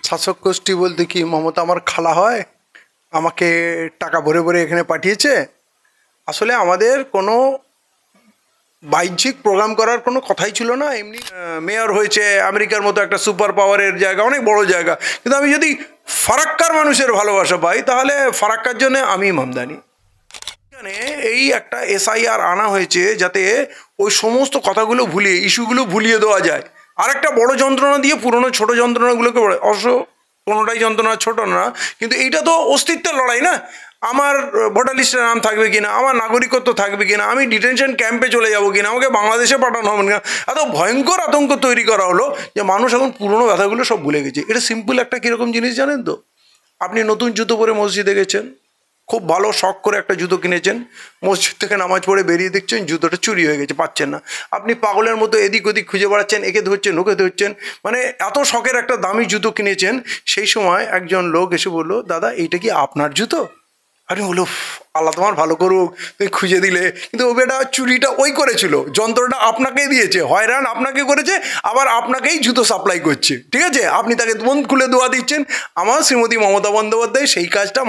শাসক গোষ্ঠী বলতে কি মমতা আমার খালা হয়, আমাকে টাকা ভরে ভরে এখানে পাঠিয়েছে। আসলে আমাদের কোনো বাহ্যিক প্রোগ্রাম করার কোনো কথাই ছিল না। এমনি মেয়র হয়েছে, আমেরিকার মতো একটা সুপার পাওয়ারের জায়গা, অনেক বড় জায়গা, কিন্তু আমি যদি ফারাক্কার মানুষের ভালোবাসা পাই তাহলে ফারাক্কার জন্য আমি মামদানি। এখানে এই একটা এসআইআর আনা হয়েছে যাতে ওই সমস্ত কথাগুলো ভুলিয়ে, ইস্যুগুলো ভুলিয়ে দেওয়া যায়। আর একটা বড় যন্ত্রণা দিয়ে পুরনো ছোট যন্ত্রণাগুলোকে অবশ্য কোনোটাই যন্ত্রণা ছোট না, কিন্তু এইটা তো অস্তিত্বের লড়াই না। আমার ভোটার লিস্টের নাম থাকবে কিনা, আমার নাগরিকত্ব থাকবে কিনা, আমি ডিটেনশন ক্যাম্পে চলে যাবো কিনা, আমাকে বাংলাদেশে পাঠানো হবে না, এত ভয়ঙ্কর আতঙ্ক তৈরি করা হলো যে মানুষ এখন পুরনো ব্যথাগুলো সব ভুলে গেছে। এটা সিম্পল একটা কীরকম জিনিস জানেন তো? আপনি নতুন জুতো পরে মসজিদে গেছেন, খুব ভালো শখ করে একটা জুতো কিনেছেন, মসজিদ থেকে নামাজ পড়ে বেরিয়ে দেখছেন জুতোটা চুরি হয়ে গেছে, পাচ্ছেন না। আপনি পাগলের মতো এদিক ওদিক খুঁজে বেড়াচ্ছেন, একে ধরছেন ওকে ধরছেন, মানে এত শখের একটা দামি জুতো কিনেছেন। সেই সময় একজন লোক এসে বললো, দাদা এইটা কি আপনার জুতো? আরে বলো, আল্লাহ তোমার ভালো করুক, তুমি খুঁজে দিলে। কিন্তু ও বেটা চুরিটা ওই করেছিল, যন্ত্রটা আপনাকেই দিয়েছে, হয়রান আপনাকে করেছে, আবার আপনাকেই জুতো সাপ্লাই করছে, ঠিক আছে? আপনি তাকে মন খুলে দোয়া দিচ্ছেন। আমার শ্রীমতী মমতা বন্দ্যোপাধ্যায় সেই কাজটা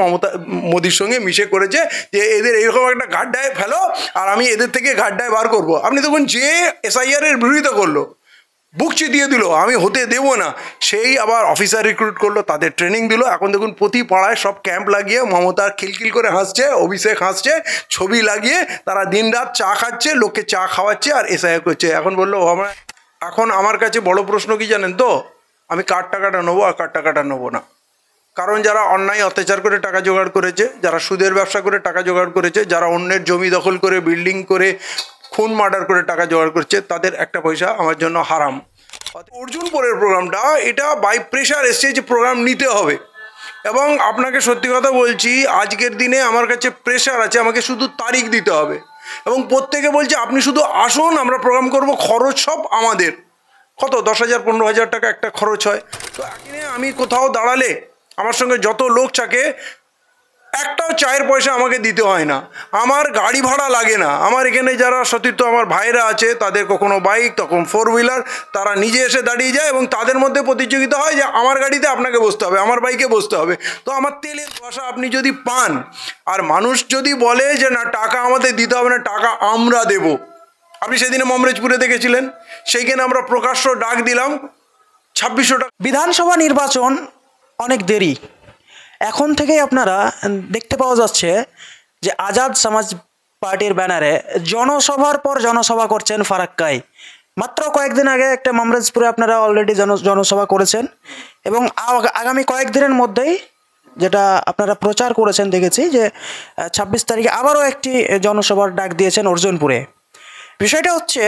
মোদির সঙ্গে মিশে করেছে, যে এদের এরকম একটা গাড্ডায় ফেলো আর আমি এদের থেকে গাড্ডায় বার করবো। আপনি তখন যে এসআইআর-এর বিরোধিতা করলো, বুক চিতিয়ে দিল, আমি হতে দেবো না, সেই আবার অফিসার রিক্রুট করলো, তাদের ট্রেনিং দিল। এখন দেখুন প্রতি পাড়ায় সব ক্যাম্প লাগিয়ে মমতা খিলখিল করে হাসছে, অভিষেক হাসছে, ছবি লাগিয়ে তারা দিনরাত চা খাচ্ছে, লোককে চা খাওয়াচ্ছে আর এসআইআর করছে। এখন বললো আমরা, এখন আমার কাছে বড় প্রশ্ন কি জানেন তো? আমি কার টাকাটা নেবো আর কার টাকাটা নেবো না। কারণ যারা অন্যায় অত্যাচার করে টাকা জোগাড় করেছে, যারা সুদের ব্যবসা করে টাকা জোগাড় করেছে, যারা অন্যের জমি দখল করে বিল্ডিং করে খুন মার্ডার করে টাকা জোগাড় করছে, তাদের একটা পয়সা আমার জন্য হারাম। অর্জুনপুরের প্রোগ্রামটা এটা বাই প্রেশার এসছে যে প্রোগ্রাম নিতে হবে। এবং আপনাকে সত্যি কথা বলছি, আজকের দিনে আমার কাছে প্রেশার আছে, আমাকে শুধু তারিখ দিতে হবে। এবং প্রত্যেকে বলছে আপনি শুধু আসুন, আমরা প্রোগ্রাম করব, খরচ সব আমাদের। কত 10,000 15,000 টাকা একটা খরচ হয়। তো এখানে আমি কোথাও দাঁড়ালে আমার সঙ্গে যত লোক থাকে, একটাও চায়ের পয়সা আমাকে দিতে হয় না, আমার গাড়ি ভাড়া লাগে না। আমার এখানে যারা সতীর্থ আমার ভাইরা আছে, তাদের কখনো বাইক, তখন 4 হুইলার, তারা নিজে এসে দাঁড়িয়ে যায় এবং তাদের মধ্যে প্রতিযোগিতা হয় যে আমার গাড়িতে আপনাকে বসতে হবে, আমার বাইকে বসতে হবে। তো আমার তেলের পয়সা আপনি যদি পান, আর মানুষ যদি বলে যে না টাকা আমাদের দিতে হবে না, টাকা আমরা দেব। আপনি সেদিনে মমরেজপুরে দেখেছিলেন, সেইখানে আমরা প্রকাশ্য ডাক দিলাম 2600 টাকা। বিধানসভা নির্বাচন অনেক দেরি, এখন থেকেই আপনারা দেখতে পাওয়া যাচ্ছে যে আজাদ সমাজ পার্টির ব্যানারে জনসভার পর জনসভা করছেন ফারাক্কায়। মাত্র কয়েকদিন আগে একটা মমরেজপুরে আপনারা অলরেডি জনসভা করেছেন এবং আগামী কয়েকদিনের মধ্যেই, যেটা আপনারা প্রচার করেছেন দেখেছি, যে 26 তারিখে আবারও একটি জনসভার ডাক দিয়েছেন অর্জুনপুরে। বিষয়টা হচ্ছে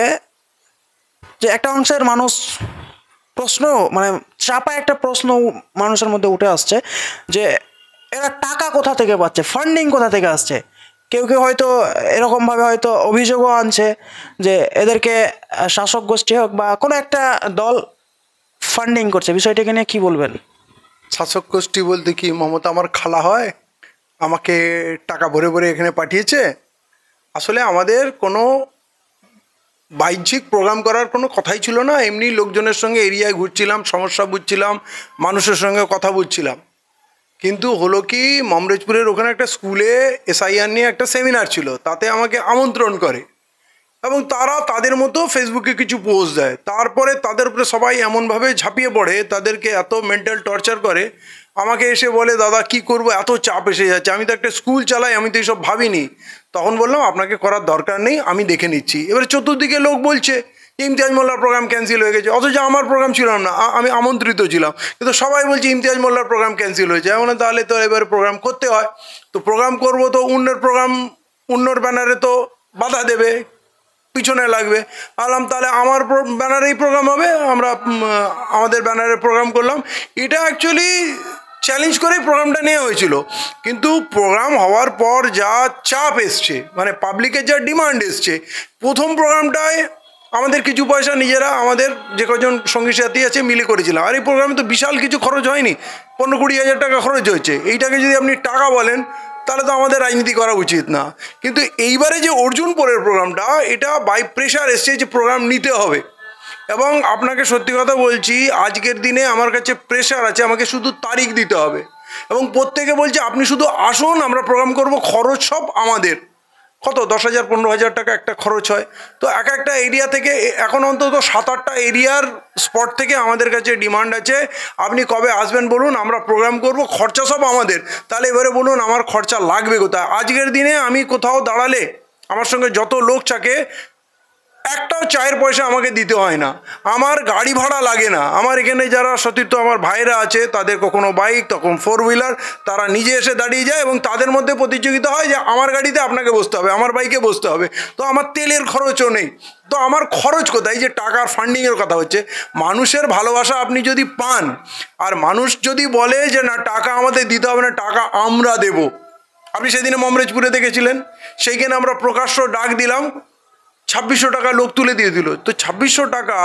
যে একটা অংশের মানুষ প্রশ্ন, মানে চাপা একটা প্রশ্ন মানুষের মধ্যে উঠে আসছে যে এরা টাকা কোথা থেকে পাচ্ছে, ফান্ডিং কোথা থেকে আসছে। কেউ কেউ হয়তো এরকমভাবে হয়তো অভিযোগও আনছে যে এদেরকে শাসক গোষ্ঠী হোক বা কোনো একটা দল ফান্ডিং করছে। বিষয়টাকে নিয়ে কী বলবেন? শাসক গোষ্ঠী বলতে কি মমতা আমার খালা হয়, আমাকে টাকা ভরে ভরে এখানে পাঠিয়েছে। আসলে আমাদের কোনো বাহ্যিক প্রোগ্রাম করার কোনো কথাই ছিল না। এমনি লোকজনের সঙ্গে এরিয়ায় ঘুরছিলাম, সমস্যা বুঝছিলাম, মানুষের সঙ্গে কথা বুঝছিলাম। কিন্তু হলো কি, মমরেজপুরের ওখানে একটা স্কুলে এসআইআর নিয়ে একটা সেমিনার ছিল, তাতে আমাকে আমন্ত্রণ করে এবং তারা তাদের মতো ফেসবুকে কিছু পোস্ট দেয়। তারপরে তাদের উপরে সবাই এমনভাবে ঝাঁপিয়ে পড়ে, তাদেরকে এত মেন্টাল টর্চার করে। আমাকে এসে বলে, দাদা কি করব, এত চাপ এসে যাচ্ছে, আমি তো একটা স্কুল চালাই, আমি তো এইসব ভাবিনি। তখন বললাম আপনাকে করার দরকার নেই, আমি দেখে নিচ্ছি। এবারে চতুর্দিকে লোক বলছে ইমতিয়াজ মোল্লার প্রোগ্রাম ক্যান্সেল হয়ে গেছে, অথচ আমার প্রোগ্রাম ছিলাম না, আমি আমন্ত্রিত ছিলাম, কিন্তু সবাই বলছে ইমতিয়াজ মোল্লার প্রোগ্রাম ক্যান্সেল হয়েছে। মানে তাহলে তো এবারে প্রোগ্রাম করতে হয়, তো প্রোগ্রাম করব, তো অন্যের প্রোগ্রাম অন্যর ব্যানারে তো বাধা দেবে, পিছনে লাগবে। আলাম তাহলে আমার ব্যানারেই প্রোগ্রাম হবে, আমরা আমাদের ব্যানারে প্রোগ্রাম করলাম। এটা অ্যাকচুয়ালি চ্যালেঞ্জ করেই প্রোগ্রামটা নেওয়া হয়েছিল, কিন্তু প্রোগ্রাম হওয়ার পর যা চাপ এসছে, মানে পাবলিকের যা ডিমান্ড এসছে, প্রথম প্রোগ্রামটায় আমাদের কিছু পয়সা নিজেরা আমাদের যে কজন সঙ্গী সাথী আছে মিলে করেছিলাম। আর এই প্রোগ্রামে তো বিশাল কিছু খরচ হয়নি, 15-20 হাজার টাকা খরচ হয়েছে। এইটাকে যদি আপনি টাকা বলেন তাহলে তো আমাদের রাজনীতি করা উচিত না। কিন্তু এইবারে যে অর্জুনপুরের প্রোগ্রামটা, এটা বাই প্রেশার এসছে যে প্রোগ্রাম নিতে হবে। এবং আপনাকে সত্যি কথা বলছি, আজকের দিনে আমার কাছে প্রেশার আছে, আমাকে শুধু তারিখ দিতে হবে এবং প্রত্যেকে বলছে আপনি শুধু আসুন, আমরা প্রোগ্রাম করব, খরচ সব আমাদের। কত 10,000 15,000 টাকা একটা খরচ হয়। তো এক একটা এরিয়া থেকে এখন অন্তত 7-8টা এরিয়ার স্পট থেকে আমাদের কাছে ডিমান্ড আছে, আপনি কবে আসবেন বলুন, আমরা প্রোগ্রাম করব, খরচা সব আমাদের। তাহলে এবারে বলুন আমার খরচা লাগবে কোথায়? আজকের দিনে আমি কোথাও দাঁড়ালে আমার সঙ্গে যত লোক থাকে, একটাও চায়ের পয়সা আমাকে দিতে হয় না, আমার গাড়ি ভাড়া লাগে না। আমার এখানে যারা সতীর্থ আমার ভাইরা আছে, তাদের কখনো বাইক, তখন 4 হুইলার, তারা নিজে এসে দাঁড়িয়ে যায় এবং তাদের মধ্যে প্রতিযোগিতা হয় যে আমার গাড়িতে আপনাকে বসতে হবে, আমার বাইকে বসতে হবে। তো আমার তেলের খরচও নেই। তো আমার খরচ কোথায়? যে টাকার ফান্ডিংয়ের কথা হচ্ছে। মানুষের ভালোবাসা আপনি যদি পান, আর মানুষ যদি বলে যে না টাকা আমাদের দিতে হবে না, টাকা আমরা দেব। আপনি সেদিনে মমরেজপুরে দেখেছিলেন, সেইখানে আমরা প্রকাশ্য ডাক দিলাম, 2600 টাকা লোক তুলে দিয়ে দিল। তো 2600 টাকা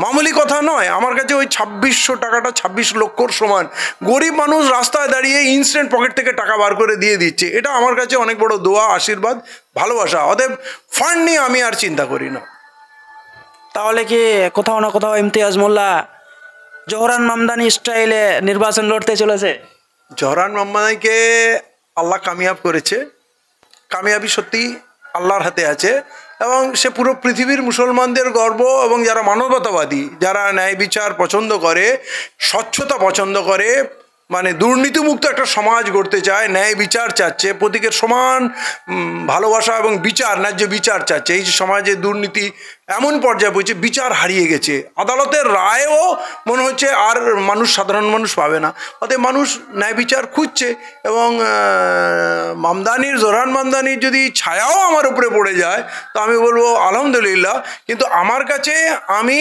মামুলি কথা নয়। আমার কাছে ওই 2600 টাকাটা 26 লক্ষর সমান। গরিব মানুষ রাস্তায় দাঁড়িয়ে ইনস্ট্যান্ট পকেট থেকে টাকা বার করে দিয়ে দিচ্ছে। এটা আমার কাছে অনেক বড় দোয়া, আশীর্বাদ, ভালোবাসা। অতএব ফান্ড নিয়ে আমি আর চিন্তা করি না। তাহলে কি কোথাও না কোথাও ইমতিয়াজ মোল্লা জোহরান মামদানি স্টাইলে নির্বাচন লড়তে চলেছে? জহরান মাম্মাদাইকে আল্লাহ কামিয়াব করেছে। কামিয়াবি সত্যি আল্লাহর হাতে আছে এবং সে পুরো পৃথিবীর মুসলমানদের গর্ব। এবং যারা মানবতাবাদী, যারা ন্যায় বিচার পছন্দ করে, স্বচ্ছতা পছন্দ করে, মানে দুর্নীতিমুক্ত একটা সমাজ গড়তে চায়, ন্যায় বিচার চাচ্ছে, প্রত্যেকের সমান ভালোবাসা এবং বিচার, ন্যায্য বিচার চাচ্ছে। এই যে সমাজে দুর্নীতি এমন পর্যায়ে পৌঁছে, বিচার হারিয়ে গেছে, আদালতের রায়ও মনে হচ্ছে আর মানুষ, সাধারণ মানুষ পাবে না। অতএব মানুষ ন্যায় বিচার খুঁজছে এবং জোহরান মামদানির যদি ছায়াও আমার উপরে পড়ে যায় তো আমি বলবো আলহামদুলিল্লাহ। কিন্তু আমার কাছে, আমি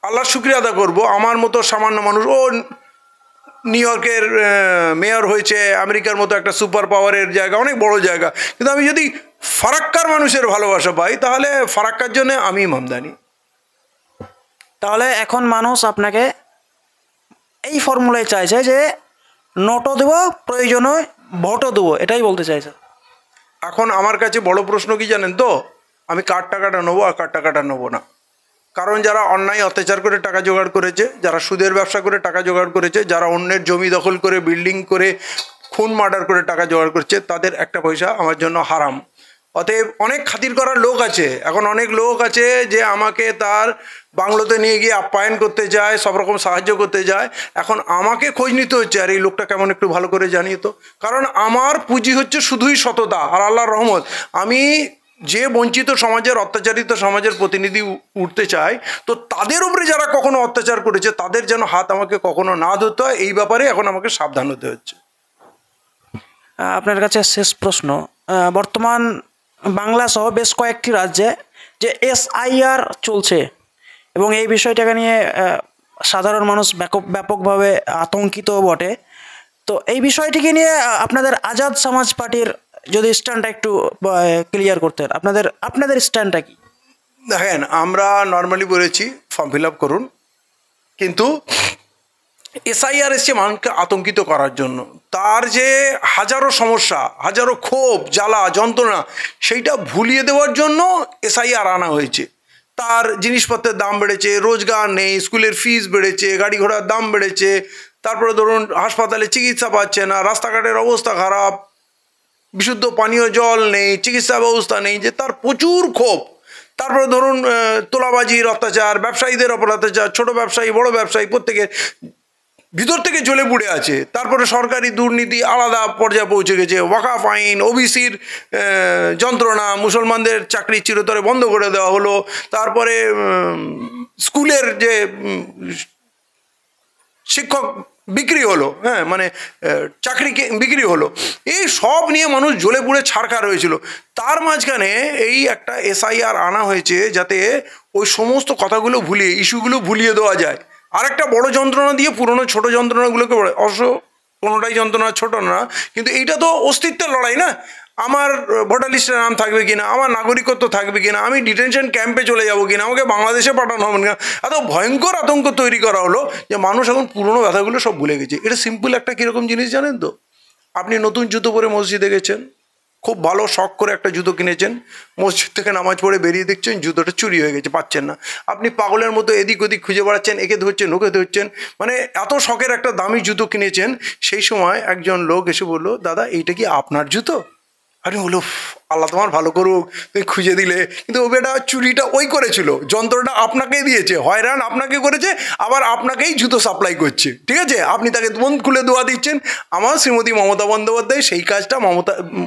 আল্লাহর শুকরিয়া আদা করব, আমার মতো সামান্য মানুষ, ও নিউ ইয়র্কের মেয়র হয়েছে, আমেরিকার মতো একটা সুপার পাওয়ারের জায়গা, অনেক বড় জায়গা, কিন্তু আমি যদি ফারাক্কার মানুষের ভালোবাসা পাই তাহলে ফারাক্কার জন্য আমি মামদানি। তাহলে এখন মানুষ আপনাকে এই ফর্মুলায় চাইছে যে নোটও দেবো, প্রয়োজনে ভোটও দেবো, এটাই বলতে চাইছে। এখন আমার কাছে বড় প্রশ্ন কি জানেন তো? আমি কার টাকাটা নেবো আর কার টাকাটা নেবো না। কারণ যারা অন্যায় অত্যাচার করে টাকা জোগাড় করেছে, যারা সুদের ব্যবসা করে টাকা জোগাড় করেছে, যারা অন্যের জমি দখল করে, বিল্ডিং করে, খুন মার্ডার করে টাকা জোগাড় করছে, তাদের একটা পয়সা আমার জন্য হারাম। অতএব অনেক খাতির করার লোক আছে, এখন অনেক লোক আছে যে আমাকে তার বাংলোতে নিয়ে গিয়ে আপ্যায়ন করতে যায়, সব রকম সাহায্য করতে যায়। এখন আমাকে খোঁজ নিতে হচ্ছে, আর এই লোকটা কেমন, একটু ভালো করে জানিয়ে তো। কারণ আমার পুঁজি হচ্ছে শুধুই সততা আর আল্লাহর রহমত। আমি যে বঞ্চিত সমাজের, অত্যাচারিত সমাজের প্রতিনিধি উঠতে চাই, তো তাদের উপরে যারা কখনো অত্যাচার করেছে তাদের যেন হাত আমাকে কখনো না ধরতে হয়, এই ব্যাপারে এখন আমাকে সাবধান হতে হচ্ছে। আপনার কাছে শেষ প্রশ্ন, বর্তমান বাংলা সহ বেশ কয়েকটি রাজ্যে যে SIR চলছে এবং এই বিষয়টাকে নিয়ে সাধারণ মানুষ ব্যাপকভাবে আতঙ্কিত বটে। তো এই বিষয়টিকে নিয়ে আপনাদের আজাদ সমাজ পার্টির যদি স্ট্যান্ডটা একটু ক্লিয়ার করতেন, আপনাদের স্ট্যান্ডটা কি? দেখেন, আমরা নর্মালি বলেছি ফর্ম ফিল আপ করুন, কিন্তু SIR এসছে মানুষকে আতঙ্কিত করার জন্য। তার যে হাজারো সমস্যা, হাজারো ক্ষোভ, জ্বালা, যন্ত্রণা, সেইটা ভুলিয়ে দেওয়ার জন্য SIR আনা হয়েছে। তার জিনিসপত্রের দাম বেড়েছে, রোজগার নেই, স্কুলের ফিস বেড়েছে, গাড়ি ঘোড়ার দাম বেড়েছে, তারপরে ধরুন হাসপাতালে চিকিৎসা পাচ্ছে না, রাস্তাঘাটের অবস্থা খারাপ, বিশুদ্ধ পানীয় জল নেই, চিকিৎসা ব্যবস্থা নেই, যে তার প্রচুর ক্ষোভ। তারপরে ধরুন তোলাবাজির অত্যাচার, ব্যবসায়ীদের ওপর অত্যাচার, ছোটো ব্যবসায়ী, বড় ব্যবসায়ী, প্রত্যেকের ভিতর থেকে জ্বলে পুড়ে আছে। তারপরে সরকারি দুর্নীতি আলাদা পর্যায়ে পৌঁছে গেছে, ওয়াকাফ আইন, OBCর যন্ত্রণা, মুসলমানদের চাকরি চিরতরে বন্ধ করে দেওয়া হলো, তারপরে স্কুলের যে শিক্ষক বিক্রি হলো, হ্যাঁ মানে চাকরিকে বিক্রি হলো, এই সব নিয়ে মানুষ জ্বলে পুড়ে ছারখার হয়েছিল। তার মাঝখানে এই একটা SIR আনা হয়েছে যাতে ওই সমস্ত কথাগুলো ভুলিয়ে, ইস্যুগুলো ভুলিয়ে দেওয়া যায়। আর একটা বড় যন্ত্রণা দিয়ে পুরনো ছোট যন্ত্রণাগুলোকে অবশ্য কোনোটাই যন্ত্রণা ছোট না, কিন্তু এইটা তো অস্তিত্বের লড়াই না। আমার ভোটার লিস্টের নাম থাকবে কিনা, আমার নাগরিকত্ব থাকবে কিনা, আমি ডিটেনশন ক্যাম্পে চলে যাবো কিনা, আমাকে বাংলাদেশে পাঠানো হবে না, এত ভয়ঙ্কর আতঙ্ক তৈরি করা হলো যে মানুষ এখন পুরনো ব্যথাগুলো সব ভুলে গেছে। এটা সিম্পল একটা কীরকম জিনিস জানেন তো? আপনি নতুন জুতো পরে মসজিদে গেছেন, খুব ভালো শখ করে একটা জুতো কিনেছেন, মসজিদ থেকে নামাজ পড়ে বেরিয়ে দেখছেন জুতোটা চুরি হয়ে গেছে, পাচ্ছেন না। আপনি পাগলের মতো এদিক ওদিক খুঁজে বেড়াচ্ছেন, একে ধরছেন ওকে ধরছেন, মানে এত শখের একটা দামি জুতো কিনেছেন। সেই সময় একজন লোক এসে বললো, দাদা এইটা কি আপনার জুতো? আপনি বললো, আল্লাহ তোমার ভালো করুক, তুমি খুঁজে দিলে। কিন্তু ও বেটা চুরিটা ওই করেছিল, যন্ত্রটা আপনাকেই দিয়েছে, হয়রান আপনাকে করেছে, আবার আপনাকেই জুতো সাপ্লাই করছে, ঠিক আছে? আপনি তাকে মন খুলে দোয়া দিচ্ছেন। আমার শ্রীমতী মমতা বন্দ্যোপাধ্যায় সেই কাজটা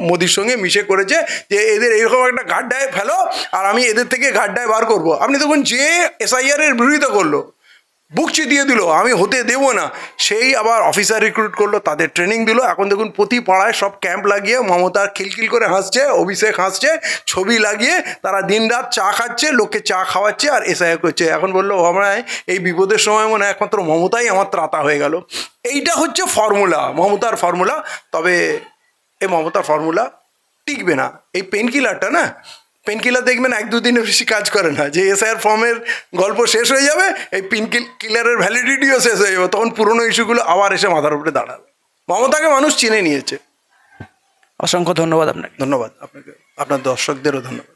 মোদির সঙ্গে মিশে করেছে, যে এদের এরকম একটা গাড্ডায় ফেলো আর আমি এদের থেকে গাড্ডায় বার করব। আপনি দেখুন, যে SIR এর বিরোধিতা করলো, বুক চিতিয়ে দিল, আমি হতে দেবো না, সেই আবার অফিসার রিক্রুট করলো, তাদের ট্রেনিং দিল। এখন দেখুন প্রতি পাড়ায় সব ক্যাম্প লাগিয়ে মমতা খিলখিল করে হাসছে, অভিষেক হাসছে, ছবি লাগিয়ে তারা দিনরাত চা খাচ্ছে, লোককে চা খাওয়াচ্ছে আর SIR করছে। এখন বললো, আমরা এই বিপদের সময় মনে হয় একমাত্র মমতাই আমার ত্রাতা হয়ে গেল। এইটা হচ্ছে ফর্মুলা, মমতার ফর্মুলা। তবে এই মমতার ফর্মুলা টিকবে না। এই পেন কিলারটা না, পেন কিলার দেখবেন 1-2 দিনের বেশি কাজ করে না। যে SIR ফর্মের গল্প শেষ হয়ে যাবে, এই পেন কিলারের ভ্যালিডিটিও শেষ হয়ে যাবে, তখন পুরনো ইস্যুগুলো আবার এসে মাথার উপরে দাঁড়াবে। মমতাকে মানুষ চিনে নিয়েছে। অসংখ্য ধন্যবাদ আপনাকে। ধন্যবাদ আপনাকে, আপনার দর্শকদেরও ধন্যবাদ।